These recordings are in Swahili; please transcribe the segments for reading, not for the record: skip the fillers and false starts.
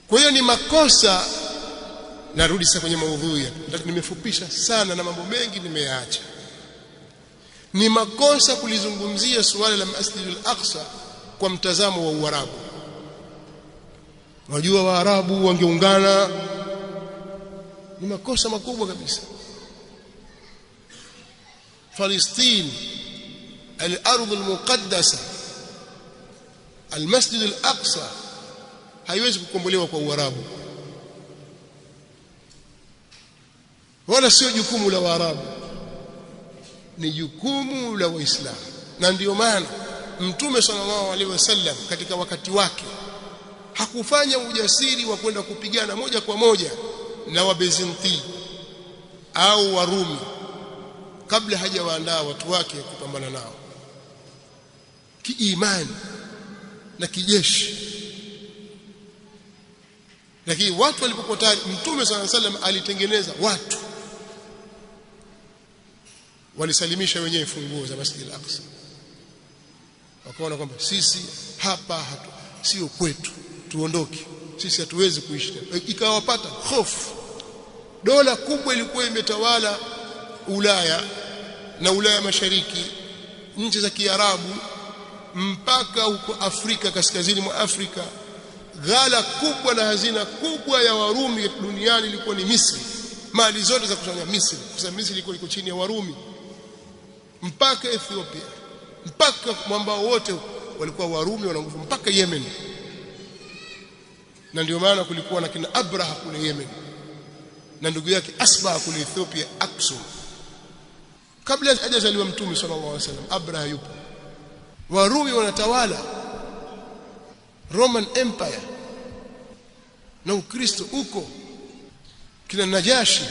Kwa hiyo ni makosa. Narudi sasa kwenye maudhui, nimefupisha sana na mambo mengi nimeyaacha. Ni makosa kulizungumzia suala la Masjid al-Aqsa kwa mtazamo wa Uarabu. Wajua Waarabu wangeungana, ni makosa makubwa kabisa. Palestina, al-ardh al-muqaddasa, al-Masjid al-Aqsa haiwezi kukombolewa kwa Uarabu, wala sio jukumu la Waarabu, ni jukumu la Waislamu. Na ndio maana Mtume sallallahu alaihi wasallam katika wakati wake hakufanya ujasiri wa kwenda kupigana moja kwa moja na Wabizanti au Warumi kabla hajawaandaa watu wake kupambana nao kiimani na kijeshi. Lakini watu walipokuwa tayari, Mtume sallallahu alaihi wasallam alitengeneza watu walisalimisha wenyewe funguo za Masjid al-Aqsa. Wakaona kwamba sisi hapa sio kwetu, tuondoke, sisi hatuwezi kuishi. Ikawapata hofu. Dola kubwa ilikuwa imetawala Ulaya na Ulaya Mashariki, nchi za Kiarabu, mpaka huko Afrika, kaskazini mwa Afrika. Ghala kubwa na hazina kubwa ya Warumi duniani ilikuwa ni Misri. Mali zote za kusanya Misri, kwa sababu Misri ilikuwa iko chini ya Warumi, mpaka Ethiopia, mpaka mwambao wote walikuwa Warumi wana nguvu, mpaka Yemen. Na ndio maana kulikuwa na kina Abraha kule Yemen na ndugu yake Asba kule Ethiopia, Aksum. Kabla hajazaliwa Mtume sallallahu alaihi wasallam, Abraha yupo. Warumi wanatawala Roman Empire na Ukristo uko, kina Najashi.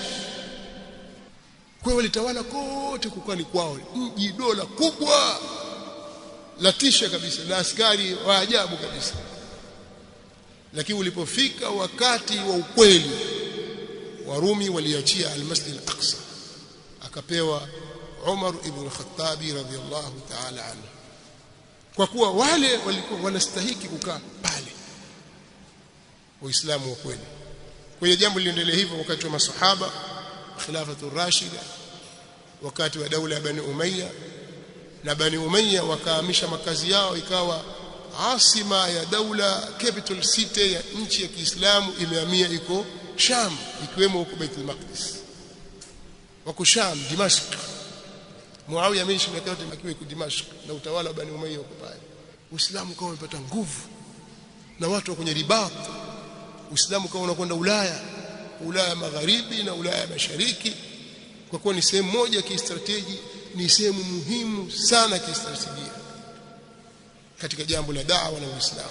Kwa hiyo walitawala kote kukani kwao, mji dola kubwa latisha kabisa na askari wa ajabu kabisa. Lakini ulipofika wakati wa ukweli, Warumi waliachia al-Masjid al-Aqsa, akapewa Umar ibn al-Khattab radhiyallahu ta'ala anhu, kwa kuwa wale walikuwa wanastahili kukaa pale, Waislamu wa kweli. Kwa hiyo jambo liliendelea hivyo wakati wa masahaba, khilafatu rashida, wakati wa daula ya Bani Umayya. Na Bani Umayya wakahamisha makazi yao, ikawa asima ya daula, capital city ya nchi ya Kiislamu imehamia iko Sham, ikiwemo huko Baitul Maqdis. Wako Sham, Dimashq. Muawiya ameishi miaka yote akiwa iko Dimashq na utawala wa Bani Umayya uko pale. Uislamu kama umepata nguvu na watu wa kwenye ribat. Uislamu kama unakwenda Ulaya Magharibi na Ulaya Mashariki, kwa kuwa ni sehemu moja kistrateji, ni sehemu muhimu sana kistratejia katika jambo la da'wa na Uislamu.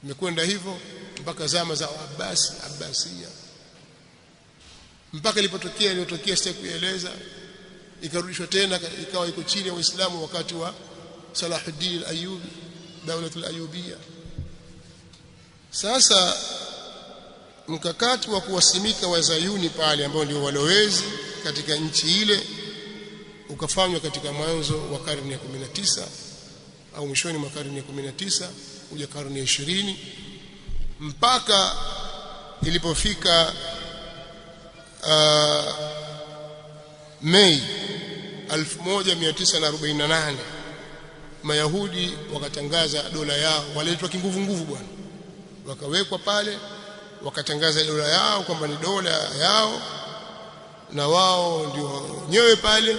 Imekwenda hivyo mpaka zama za Abbasiya, mpaka iliyotokea sitakueleza, ikarudishwa tena ikawa iko chini ya Uislamu wakati wa Salahuddin al-Ayyubi, daulatul Ayyubiyya. Sasa mkakati wa kuwasimika Wazayuni pale ambao ndio walowezi katika nchi ile ukafanywa katika mwanzo wa karne ya 19 au mwishoni mwa karne ya 19 kuja karne ya 20, mpaka ilipofika Mei 1948 Mayahudi wakatangaza dola yao. Waliletwa kinguvu nguvu bwana, wakawekwa pale, wakatangaza dola yao kwamba ni dola yao na wao ndio wenyewe pale.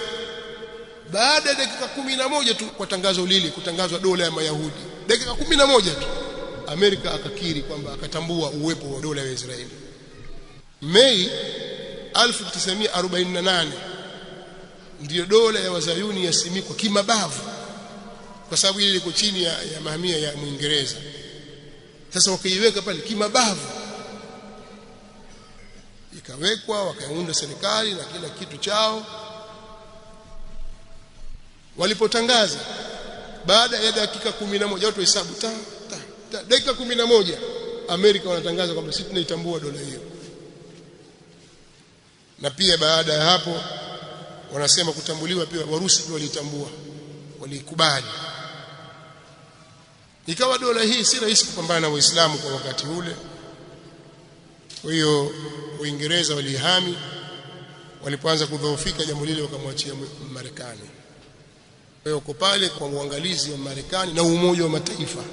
Baada ya dakika 11 tu kwa tangazo lile, kutangazwa dola ya Mayahudi, dakika 11 tu Amerika akakiri kwamba akatambua uwepo wa dola ya Israeli. Mei 1948 ndio dola ya Wazayuni yasimikwa kimabavu, kwa sababu ile iko chini ya mahamia ya Muingereza. Sasa wakaiweka pale kimabavu, ikawekwa, wakaunda serikali na kila kitu chao. Walipotangaza baada ya dakika 11, watu hesabu dakika 11, Amerika wanatangaza kwamba sisi tunaitambua dola hiyo. Na pia baada ya hapo wanasema kutambuliwa pia Warusi pia walitambua, walikubali. Ikawa dola hii si rahisi kupambana na Waislamu kwa wakati ule. Kwa hiyo Uingereza walihami, walipoanza kudhoofika jambo lile wakamwachia Marekani. Kwa hiyo uko pale kwa uangalizi wa Marekani na Umoja wa Mataifa.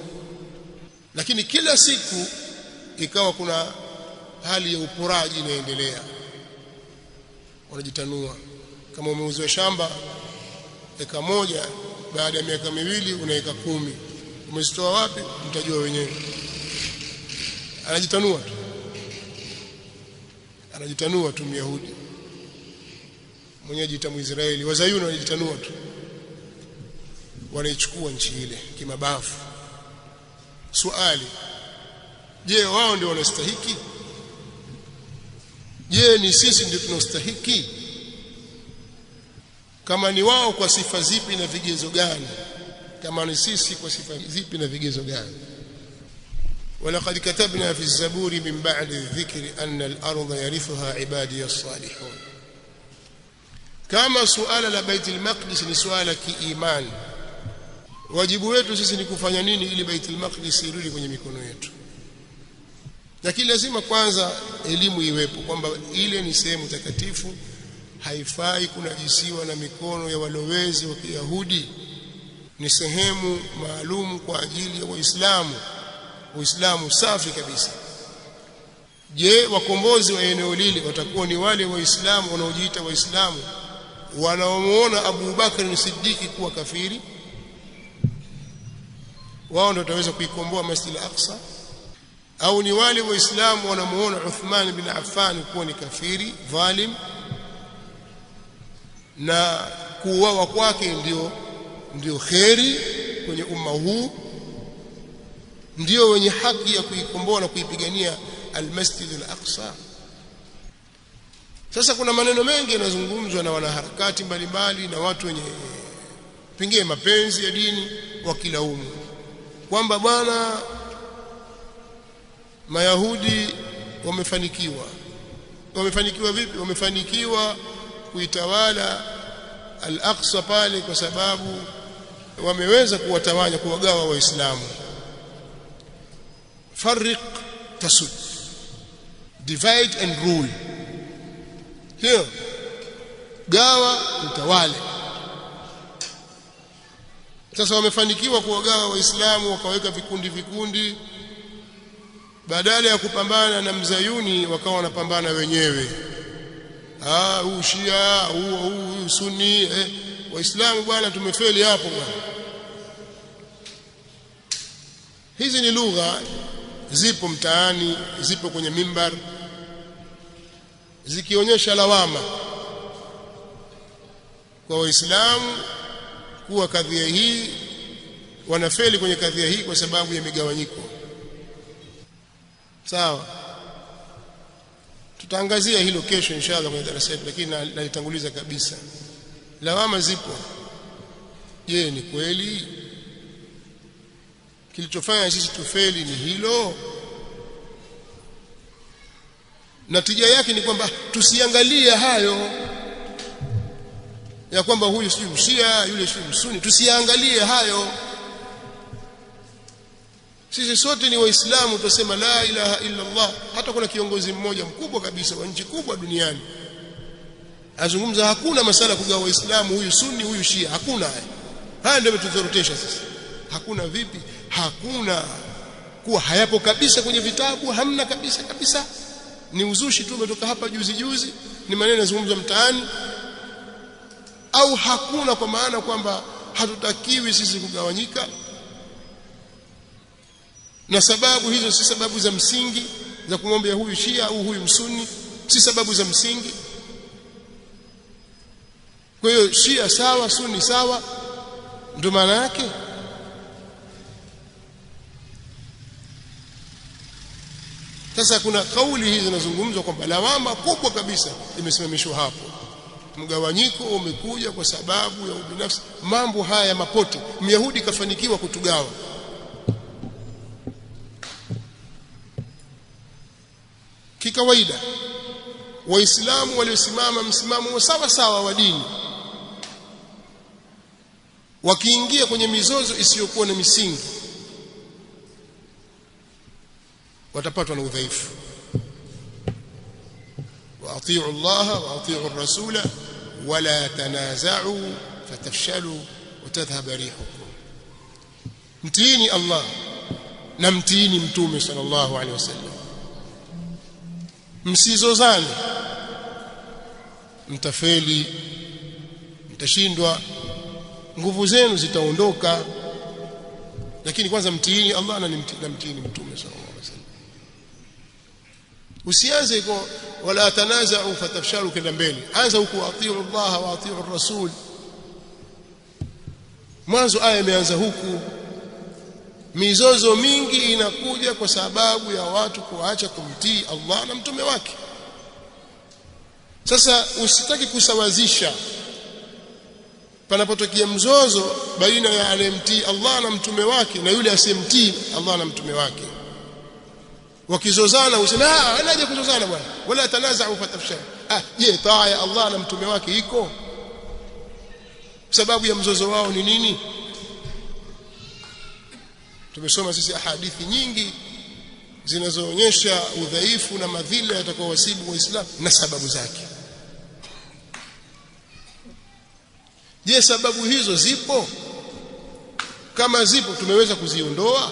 Lakini kila siku ikawa kuna hali ya uporaji inaendelea. Wanajitanua. Kama umeuziwa shamba eka moja, baada ya miaka miwili una eka 10. Umezitoa wapi? Mtajua wenyewe. Anajitanua tu Myahudi. Mwenyewe ajiita Mwisraeli, Wazayuni wanajitanua tu. Wanaichukua nchi ile kimabavu. Swali, je, wao ndio wanastahiki? Je, ni sisi ndio tunastahiki? Kama ni wao, kwa sifa zipi na vigezo gani? Kama ni sisi, kwa sifa zipi na vigezo gani? ولقد كتبنا في الزبور من بعد الذكر أن الأرض يرثها عبادي الصالحون. كما سؤال لبيت المقدس ni swala kiimani. Wajibu wetu sisi ni kufanya nini ili Baitul Maqdis irudi kwenye mikono yetu? Lakini lazima kwanza elimu iwepo kwamba ile ni sehemu takatifu, haifai kunajisiwa na mikono ya walowezi wa Kiyahudi. Ni sehemu maalum kwa ajili ya Waislamu, Uislamu safi kabisa. Je, wakombozi wa eneo lile watakuwa ni wale Waislamu wanaojiita Waislamu wanaomuona Abu Bakar as-Siddiq kuwa kafiri? Wao ndio wataweza kuikomboa Masjid al-Aqsa? Au ni wale Waislamu wanamuona Uthman bin Affan kuwa ni kafiri dhalim na kuuawa kwake ndio kheri kwenye umma huu, ndio wenye haki ya kuikomboa na kuipigania al-Masjid al-Aqsa? Sasa kuna maneno mengi yanazungumzwa na wanaharakati mbalimbali na watu wenye pengine mapenzi ya dini wakilaumu kwamba bwana Mayahudi wamefanikiwa. Wamefanikiwa vipi? Wamefanikiwa kuitawala al-Aqsa pale kwa sababu wameweza kuwatawanya, kuwagawa Waislamu. Farriq tasud, divide and rule. Hiyo gawa utawale. Sasa wamefanikiwa kuwagawa Waislamu, wakaweka vikundi. Badala ya kupambana na mzayuni wakawa wanapambana wenyewe. Huu Shia, huu Sunni, Waislamu bwana tumefeli hapo bwana. Hizi ni lugha zipo mtaani, zipo kwenye mimbar, zikionyesha lawama kwa Waislamu kuwa kadhia hii wanafeli kwenye kadhia hii kwa sababu ya migawanyiko. Sawa, tutaangazia hilo kesho inshallah kwenye darasa letu, lakini nalitanguliza kabisa. Lawama zipo. Je, ni kweli kilichofanya sisi tufeli ni hilo? Natija yake ni kwamba tusiangalie hayo ya kwamba huyu si Mshia, yule si Msuni. Tusiangalie hayo. Sisi sote ni Waislamu, tusema la ilaha illa Allah. Hata kuna kiongozi mmoja mkubwa kabisa wa nchi kubwa duniani azungumza, hakuna masala kugawa Waislamu, huyu Sunni, huyu Shia. Hakuna haya ndio tutazorotesha sisi. Hakuna vipi? Hakuna kuwa hayapo kabisa kwenye vitabu, hamna kabisa. Ni uzushi tu umetoka hapa juzi, ni maneno yanazungumzwa mtaani. Au hakuna kwa maana kwamba hatutakiwi sisi kugawanyika, na sababu hizo si sababu za msingi za kumwombea huyu Shia au huyu Msuni, si sababu za msingi. Kwa hiyo Shia sawa, Sunni sawa, ndio maana yake. Sasa kuna kauli hizi zinazungumzwa kwamba lawama kubwa kabisa imesimamishwa hapo. Mgawanyiko umekuja kwa sababu ya ubinafsi. Mambo haya ya mapote, Myahudi kafanikiwa kutugawa. Kikawaida Waislamu waliosimama msimamo sawa wa dini wakiingia kwenye mizozo isiyokuwa na misingi, watapatwa na udhaifu. wa atii'u Allah wa atii'u ar-rasula wala tanaza'u fatafshalu wa tadhhaba rihukum. Mtiini Allah na mtiini mtume sallallahu alaihi wasallam, msizozane, mtafeli, mtashindwa, nguvu zenu zitaondoka. Lakini kwanza mtiini Allah na mtiini mtume sallallahu alaihi wasallam. Usianze iko wala tanaza'u fatafshalu kenda mbele, anza huko atii'u Allah wa atii'u ar-rasul. Mwanzo aya imeanza huku. Mizozo mingi inakuja kwa sababu ya watu kuacha kumtii Allah na mtume wake. Sasa usitaki kusawazisha. Panapotokea mzozo baina ya anayemtii Allah na mtume wake na yule asiyemtii Allah na mtume wake, wakizozana useme anaje kuzozana bwana, wala tanaza'u fatafshal. Je, taa ya Allah na mtume wake iko? Sababu ya mzozo wao ni nini? Tumesoma sisi hadithi nyingi zinazoonyesha udhaifu na madhila yatakayowasibu waislamu na sababu zake. Je, sababu hizo zipo? Kama zipo tumeweza kuziondoa?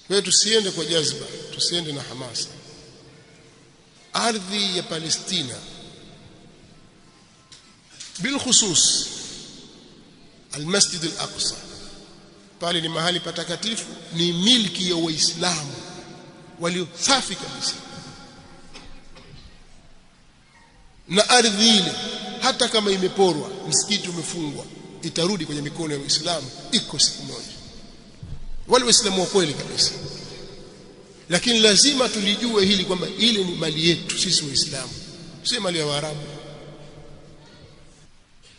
Kwa tusiende kwa jazba, tusiende na hamasa. Ardhi ya Palestina bilkhusus Al-Masjid Al-Aqsa, pale ni mahali patakatifu, ni milki ya Waislamu walio safi kabisa. Na ardhi ile hata kama imeporwa, msikiti umefungwa, itarudi kwenye mikono ya Waislamu iko siku moja, wale Waislamu wa kweli kabisa. Lakini lazima tulijue hili kwamba ile ni mali yetu sisi Waislamu, si mali ya Waarabu.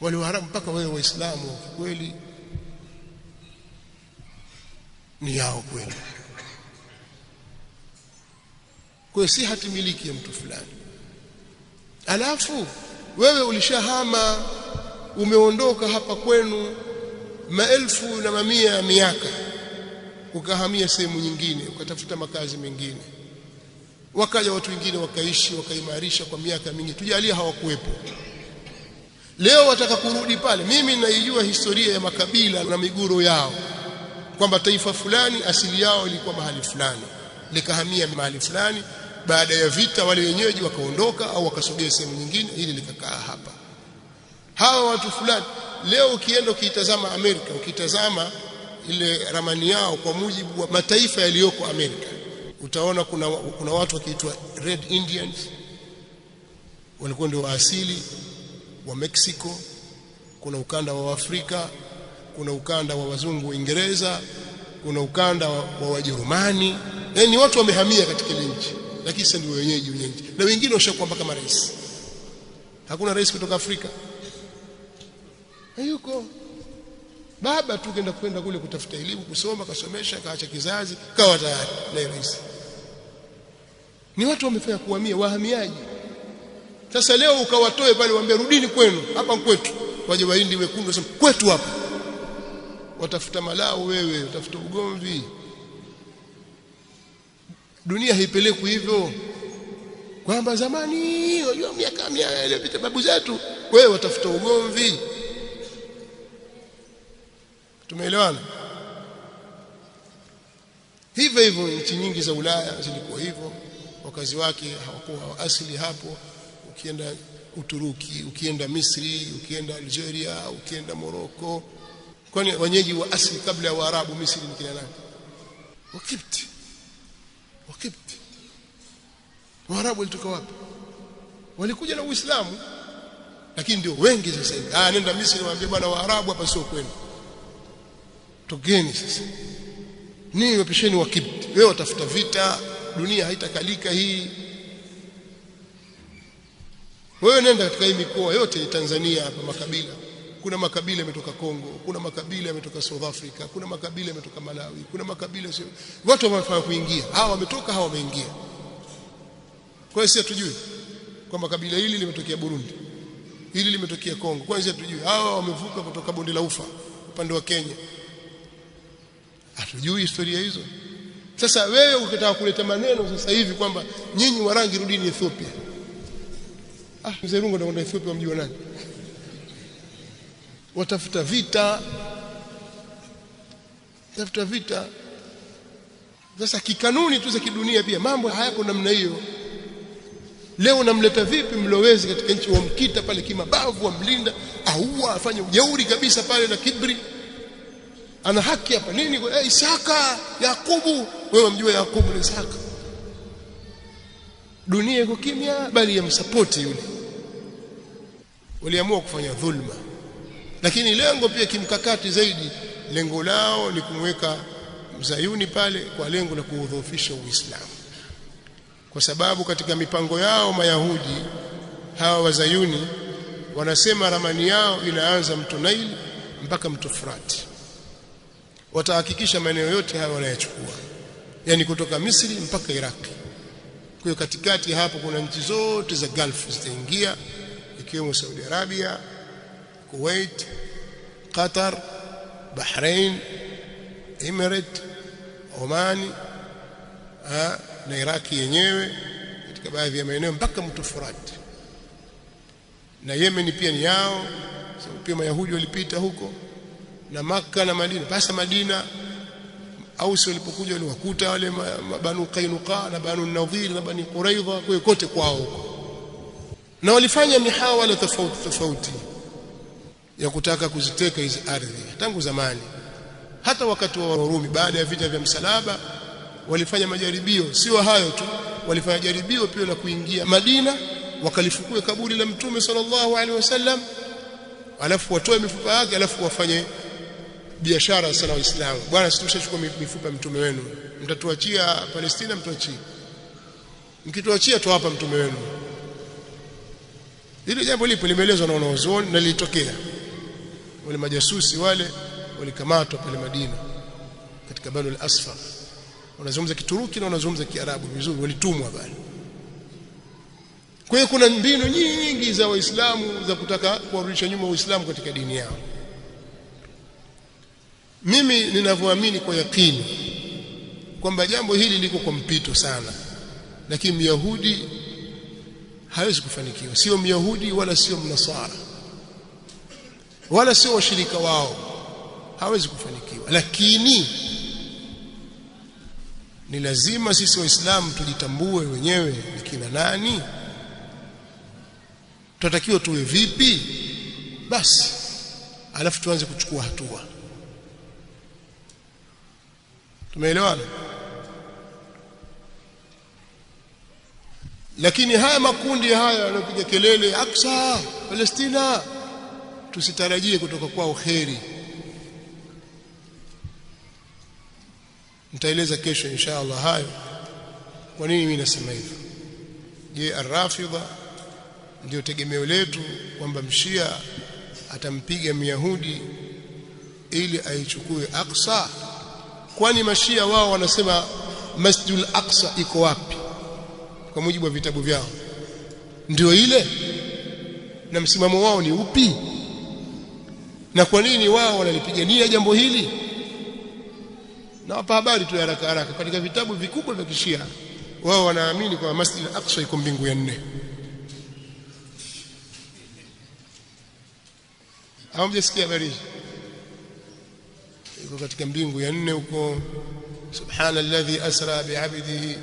Wale Waarabu mpaka wewe Waislamu kweli ni yao kweli. Kwa si hati miliki ya mtu fulani. Alafu wewe ulishahama, umeondoka hapa kwenu maelfu na mamia ya miaka, ukahamia sehemu nyingine, ukatafuta makazi mengine, wakaja watu wengine wakaishi, wakaimarisha kwa miaka mingi, tujalie hawakuwepo. Leo wataka kurudi pale. Mimi naijua historia ya makabila na miguro yao, kwamba taifa fulani asili yao ilikuwa mahali fulani, likahamia mahali fulani, baada ya vita wale wenyeji wakaondoka au wakasogea sehemu nyingine, ili likakaa hapa. Hawa watu fulani leo ukienda ukitazama Amerika, ukitazama ile ramani yao kwa mujibu wa mataifa yaliyoko Amerika, utaona kuna watu wakiitwa Red Indians, walikuwa ndio asili wa Mexico, kuna ukanda wa Afrika, kuna ukanda wa wazungu wa Uingereza, kuna ukanda wa Wajerumani. Yaani watu wamehamia katika ile nchi, lakini sasa ndio wenyeji wenyeji. Na wengine washakuwa mpaka marais. Hakuna rais kutoka Afrika. Hayuko. Baba tu kwenda kule kutafuta elimu, kusoma, kasomesha, kaacha kizazi, kawa tayari na rais. Ni watu wamefanya kuhamia, wahamiaji. Sasa leo ukawatoe pale, waambie rudini kwenu, hapa kwetu. Waje Wahindi wekundu wasema kwetu hapa. Watafuta malao wewe, utafuta ugomvi. Dunia haipelekwi hivyo. Kwamba zamani, unajua miaka 100 iliyopita babu zetu, wewe watafuta ugomvi. Tumeelewana? Hivyo hivyo nchi nyingi za Ulaya zilikuwa hivyo, wakazi wake hawakuwa asili hapo. Ukienda Uturuki, ukienda Misri, ukienda Algeria, ukienda Morocco, kwani wenyeji wa asili kabla ya Waarabu Misri ni kina nani? Wakipti. Waarabu walitoka wapi? Walikuja na Uislamu, lakini ndio wengi sasa hivi. Nenda Misri waambie bwana Waarabu hapa sio kwenu, tokeni sasa. Nini wapisheni Wakipti? Wewe utafuta vita, dunia haitakalika hii. Wewe nenda katika hii mikoa yote Tanzania hapa, makabila. Kuna makabila yametoka Kongo, kuna makabila yametoka South Africa, kuna makabila yametoka Malawi, kuna makabila sio. Watu wanafanya kuingia. Hawa wametoka, hawa wameingia. Kwa hiyo sisi hatujui kwamba kabila hili limetokea Burundi. hili limetokea Kongo, kwanza tujue hawa wamevuka kutoka bonde la Ufa upande wa Kenya, hatujui historia hizo. Sasa wewe ukitaka kuleta maneno sasa hivi kwamba nyinyi Warangi rudini Ethiopia, mzee Rungo anakwenda Ethiopia, mjua nani? Watafuta vita. Sasa kikanuni tu za kidunia pia mambo hayako namna hiyo. Leo unamleta vipi mlowezi katika nchi, wamkita pale kimabavu, wamlinda, aua, afanye ujeuri kabisa pale na kibri, ana haki hapa nini? Isaka, Yakubu, wewe mjua Yakubu na Isaka. Dunia iko kimya, bali yamsupport yule. Waliamua kufanya dhulma, lakini lengo pia kimkakati zaidi, lengo lao ni kumweka Mzayuni pale kwa lengo la kuudhoofisha Uislamu, kwa sababu katika mipango yao Mayahudi hawa Wazayuni wanasema ramani yao inaanza mto Naili mpaka mto Frati. Watahakikisha maeneo yote haya wanayachukua, yani kutoka Misri mpaka Iraki. Kwa hiyo katikati hapo kuna nchi zote za Gulf zitaingia, ikiwemo Saudi Arabia, Kuwait, Qatar, Bahrain, Emirates, Oman na Iraki yenyewe katika baadhi ya maeneo mpaka mto Frati. Na Yemen pia ni yao, sababu pia Mayahudi walipita huko, na Makka na Madina. Basi Madina Ausi walipokuja waliwakuta wale Banu Qainuqa na Banu Nadhir na Bani Quraidha, kwa kote kwao huko, na walifanya mihawala tofauti ya kutaka kuziteka hizi ardhi tangu zamani. Hata wakati wa Warumi baada ya vita vya msalaba walifanya majaribio, sio hayo tu, walifanya jaribio pia la kuingia Madina, wakalifukue kaburi la Mtume sallallahu alaihi wasallam, alafu watoe mifupa yake, alafu wafanye biashara sana Waislamu. Bwana, sisi tushachukua mifupa Mtume wenu, mtatuachia Palestina, mtuachie, mkituachia tuwapa Mtume wenu. Hilo jambo lipo, limeelezwa na wanazuoni na lilitokea. Wale majasusi wale walikamatwa pale Madina katika Banu al-Asfar, wanazungumza Kituruki na wanazungumza Kiarabu vizuri, walitumwa pale. Kwa hiyo kuna mbinu nyingi za Waislamu za kutaka kuwarudisha nyuma Uislamu katika dini yao. Mimi ninavyoamini kwa yakini kwamba jambo hili liko kwa mpito sana, lakini Myahudi hawezi kufanikiwa, sio Myahudi wala sio Mnasara wala sio washirika wao, hawezi kufanikiwa. Lakini ni lazima sisi Waislamu tujitambue wenyewe ni kina nani, tunatakiwa tuwe vipi, basi alafu tuanze kuchukua hatua. Tumeelewana? Lakini haya makundi haya yanapiga kelele Aqsa, Palestina, tusitarajie kutoka kwao kheri. Nitaeleza kesho inshallah hayo kwa nini mimi nasema hivyo. Je, Ar-Rafidha ndio tegemeo letu kwamba mshia atampiga Myahudi ili aichukue Aqsa? Kwani mashia wao wanasema Masjidul Aqsa iko wapi kwa mujibu wa vitabu vyao? Ndio ile? Na msimamo wao ni upi? Na kwa nini wao wanalipigania jambo hili? Na hapa habari tu haraka haraka, katika vitabu vikubwa vya Kishia wao wanaamini kwamba Masjid al-Aqsa iko mbingu ya 4. Hamjasikia habari hizo? Iko katika mbingu ya 4 huko. Subhanalladhi asra bi'abdihi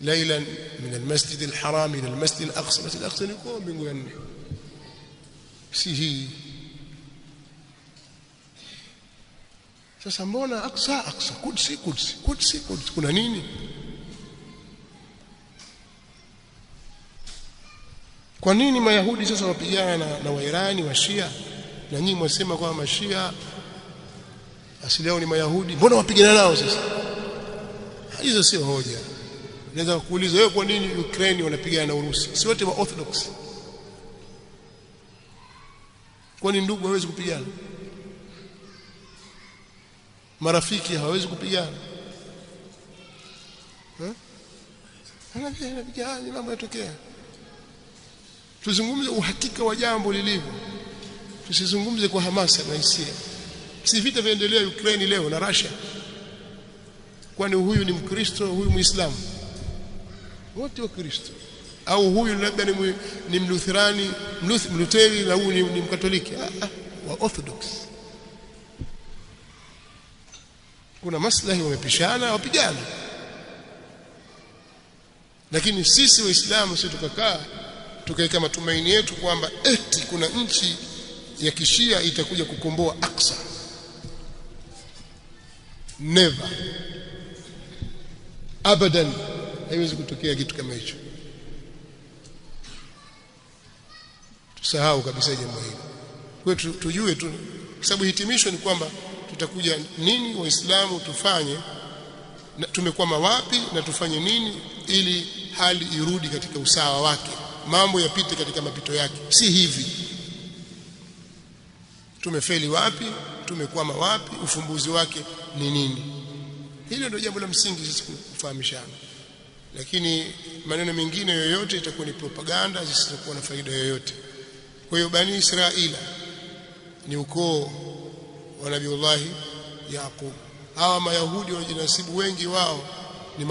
laylan min al-masjid al-haram ila al-masjid al-aqsa. Masjid al-Aqsa iko mbingu ya 4. Si hii. Sasa mbona Aqsa Qudsi kuna nini? Kwa nini Mayahudi sasa wapigana na Wairani wa Shia, na nyinyi mwasema kwamba Mashia asili yao ni Mayahudi, mbona wapigana nao sasa? Hizo sio hoja. Naweza kuuliza wewe, kwa nini Ukraine wanapigana na Urusi? Si wote wa Orthodox? Kwa nini ndugu hawezi kupigana? Marafiki hawezi kupigana? Anapigana, mambo yatokea. tuzungumze uhakika wa jambo lilivyo, tusizungumze kwa hamasa na hisia. Si vita viendelea Ukraine leo na Russia, kwani huyu ni Mkristo, huyu Muislamu? Wote wa Kristo. Au huyu labda ni Mlutherani, Mluteri, na huyu ni Mkatoliki? Wa Orthodox. Kuna maslahi, wamepishana, wapigana. Lakini sisi Waislamu sisi tukakaa tukaweka matumaini yetu kwamba eti kuna nchi ya Kishia itakuja kukomboa Aqsa. Never, abadan, haiwezi kutokea kitu kama hicho. Tusahau kabisa jambo hili. Kwa hiyo tujue tu, kwa sababu hitimisho ni kwamba tutakuja nini Waislamu tufanye, na tumekwama wapi na tufanye nini ili hali irudi katika usawa wake, mambo yapite katika mapito yake. Si hivi. Tumefeli wapi, tumekwama wapi, ufumbuzi wake ni nini? Hilo ndio jambo la msingi sisi kufahamishana. Lakini maneno mengine yoyote itakuwa ni propaganda zisizokuwa na faida yoyote. Kwa hiyo Bani Israila ni ukoo wa Nabiiullah Yaqub. Hawa Mayahudi wanajinasibu wengi wao ni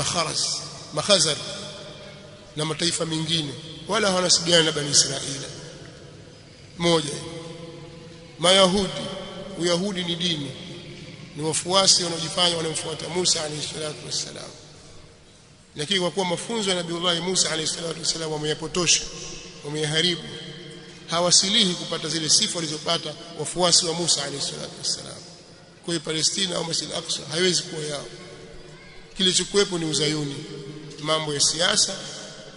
Makhazar na mataifa mengine, wala hawanasibiana na Bani Israila. Moja, Mayahudi, Uyahudi ni dini, ni wafuasi wanaojifanya wanamfuata Musa alayhi salatu wassalam. Lakini kwa kuwa mafunzo ya Nabiiullah Musa alayhi salatu wassalam wameyapotosha, wameyaharibu, hawasilihi kupata zile sifa walizopata wafuasi wa Musa alayhi salatu wassalam. Kwa hiyo Palestina au Masjid al-Aqsa haiwezi kuwa yao. Kilichokuwepo ni uzayuni, mambo ya siasa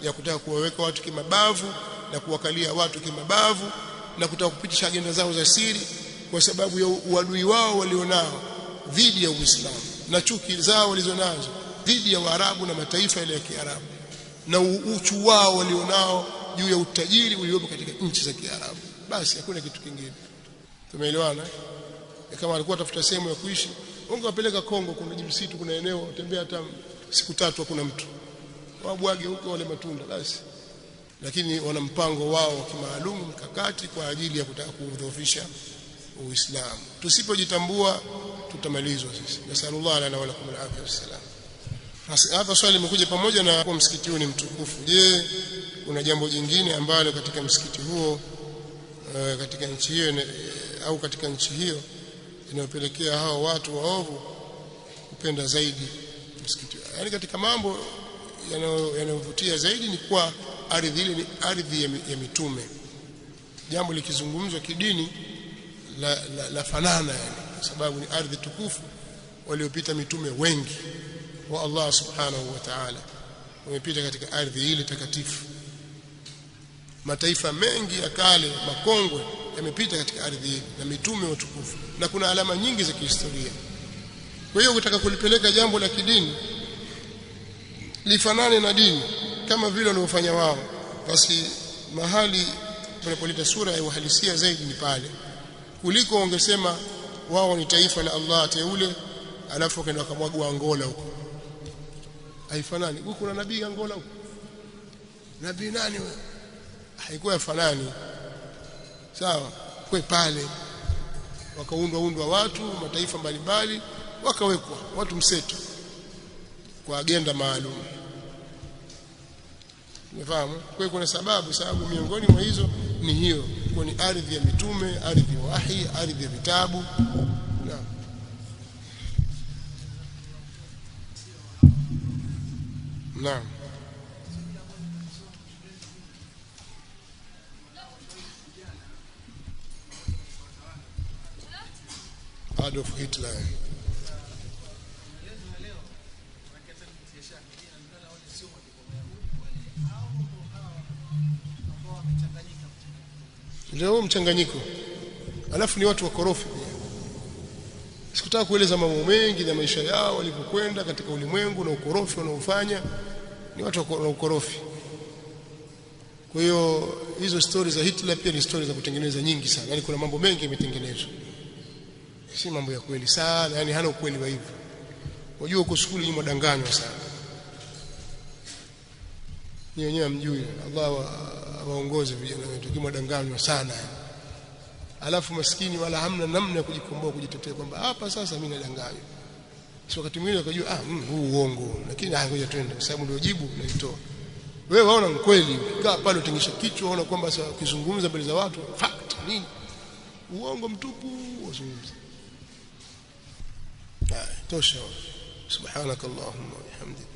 ya kutaka kuwaweka watu kimabavu na kuwakalia watu kimabavu na kutaka kupitisha agenda zao za siri kwa sababu ya uadui wao walionao dhidi ya Uislamu na chuki zao walizonazo dhidi ya Waarabu na mataifa yale ya Kiarabu na uchu wao walionao juu ya utajiri uliopo katika nchi za Kiarabu. Basi hakuna kitu kingine. Tumeelewana? Kama alikuwa tafuta sehemu ya kuishi, ungewapeleka Kongo, kuna msitu, kuna eneo utembea hata siku 3 hakuna mtu. Wabwage huko wale matunda basi. Lakini wana mpango wao wa kimaalum, mkakati kwa ajili ya kutaka kudhoofisha Uislamu. Tusipojitambua tutamalizwa sisi. Nasallallahu lana wa lakum al-afiyah wassalam. Hapa swali limekuja pamoja na kwa msikiti huu ni mtukufu. Je, kuna jambo jingine ambalo katika msikiti huo katika nchi hiyo au katika nchi hiyo inayopelekea hao watu waovu kupenda zaidi msikiti? Yaani katika mambo yanayovutia zaidi ni kwa ardhi ile, ni ardhi ya mitume. Jambo likizungumzwa kidini la fanana, yani kwa sababu ni ardhi tukufu waliopita mitume wengi wa Allah subhanahu wa ta'ala, wamepita katika ardhi ile takatifu. Mataifa mengi ya kale makongwe yamepita katika ardhi hii na mitume watukufu, na kuna alama nyingi za kihistoria. Kwa hiyo ukitaka kulipeleka jambo la kidini lifanane na dini kama vile wanaofanya wao, basi mahali panapolita sura ya uhalisia zaidi ni pale, kuliko wangesema wao ni taifa la Allah teule alafu kaenda kamwagwa Angola huko. Haifanani. Huko kuna nabii Angola huko, nabii nani wewe? Haikuwa fanani. Sawa? Kwa pale wakaundwa watu mataifa mbalimbali, wakawekwa watu mseto kwa agenda maalum. Umefahamu? Kwa hiyo kuna sababu miongoni mwa hizo ni hiyo, kwa ni ardhi ya mitume, ardhi ya wahi, ardhi ya vitabu. Naam. Naam. Adolf Hitler. Ndio mchanganyiko. Alafu ni watu wakorofi pia. Sikutaka kueleza mambo mengi na maisha yao walipokwenda katika ulimwengu na ukorofi wanaofanya, ni watu wa ukorofi. Kwa hiyo hizo stories za Hitler pia ni stories za kutengeneza nyingi sana. Yaani kuna mambo mengi yametengenezwa. Si mambo ya kweli sana, yani hana ukweli wa hivyo. Unajua uko shule ni mdanganywa sana. wenyewe mjui. Allah waongoze vijana wetu kimwadanganywa sana. Alafu maskini wala hamna namna ya kujikomboa kujitetea kwamba hapa sasa mimi nadanganywa. Sio wakati mwingine akajua huu uongo, lakini ngoja twende kwa sababu ndio jibu naitoa. Wewe waona mkweli, kaa pale utingisha kichwa, waona kwamba sasa ukizungumza mbele za watu fact nini? Uongo mtupu wazungumza. Tosha. Subhanakallahumma wa bihamdika.